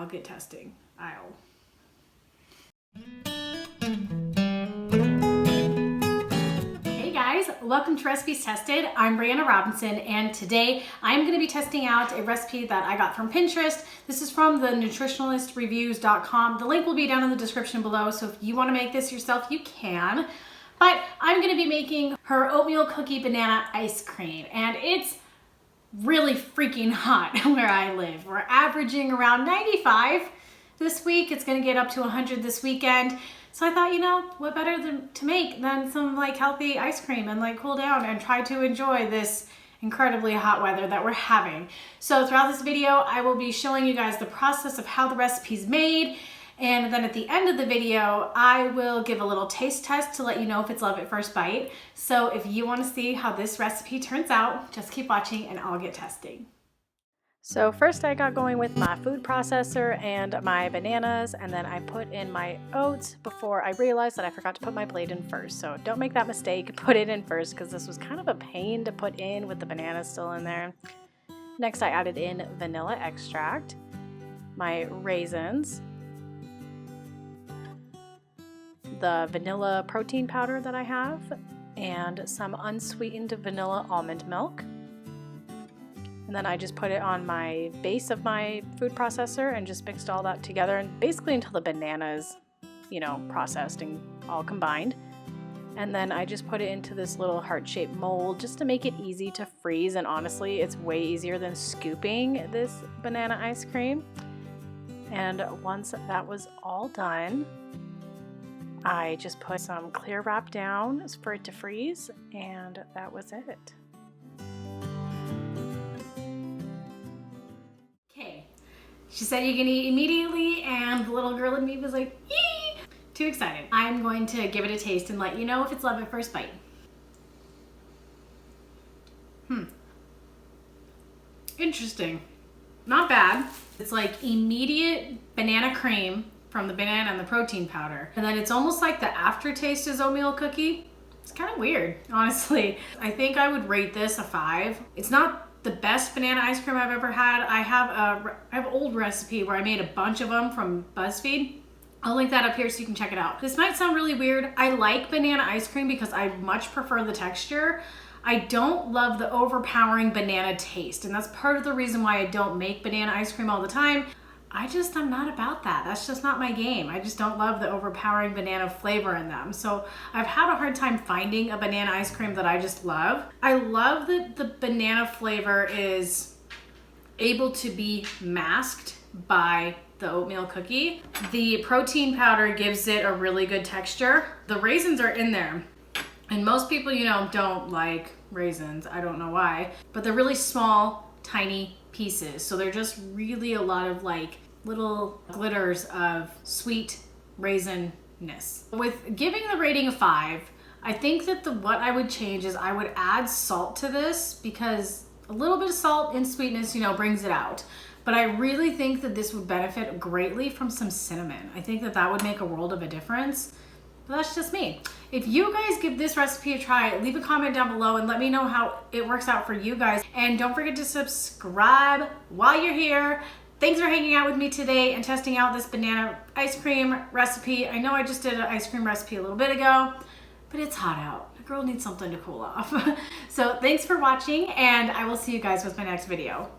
I'll get testing. Hey guys, welcome to Recipes Tested. I'm Brianna Robinson, and today I'm going to be testing out a recipe that I got from Pinterest. This is from the nutritionalistreviews.com. The link will be down in the description below, so if you want to make this yourself, you can. But I'm going to be making her oatmeal cookie banana ice cream, and it's really freaking hot where I live. We're averaging around 95 this week. It's going to get up to 100 this weekend. So I thought, you know, what better to make than some like healthy ice cream and like cool down and try to enjoy this incredibly hot weather that we're having. So throughout this video, I will be showing you guys the process of how the recipe's made. And then at the end of the video, I will give a little taste test to let you know if it's love at first bite. So if you want to see how this recipe turns out, just keep watching and I'll get testing. So first I got going with my food processor and my bananas, and then I put in my oats before I realized that I forgot to put my blade in first. So don't make that mistake, put it in first, because this was kind of a pain to put in with the bananas still in there. Next I added in vanilla extract, my raisins, the vanilla protein powder that I have, and some unsweetened vanilla almond milk. And then I just put it on my base of my food processor and just mixed all that together, and basically until the bananas, you know, processed and all combined. And then I just put it into this little heart-shaped mold just to make it easy to freeze, and honestly it's way easier than scooping this banana ice cream. And once that was all done, I just put some clear wrap down for it to freeze, and that was it. Okay, she said you can eat immediately, and the little girl in me was like, yee! Too excited. I'm going to give it a taste and let you know if it's love at first bite. Interesting. Not bad. It's like immediate banana cream from the banana and the protein powder. And then it's almost like the aftertaste is oatmeal cookie. It's kind of weird, honestly. I think I would rate this a 5. It's not the best banana ice cream I've ever had. I have an old recipe where I made a bunch of them from BuzzFeed. I'll link that up here so you can check it out. This might sound really weird. I like banana ice cream because I much prefer the texture. I don't love the overpowering banana taste, and that's part of the reason why I don't make banana ice cream all the time. I'm not about that. That's just not my game. I just don't love the overpowering banana flavor in them. So I've had a hard time finding a banana ice cream that I just love. I love that the banana flavor is able to be masked by the oatmeal cookie. The protein powder gives it a really good texture. The raisins are in there. And most people, you know, don't like raisins. I don't know why, but they're really small, tiny pieces. So they're just really a lot of like little glitters of sweet raisinness. With giving the rating a 5, I think that what I would change is I would add salt to this, because a little bit of salt and sweetness, you know, brings it out. But I really think that this would benefit greatly from some cinnamon. I think that would make a world of a difference. But that's just me. If you guys give this recipe a try, leave a comment down below and let me know how it works out for you guys. And don't forget to subscribe while you're here. Thanks for hanging out with me today and testing out this banana ice cream recipe. I know I just did an ice cream recipe a little bit ago, but it's hot out. The girl needs something to cool off. So thanks for watching, and I will see you guys with my next video.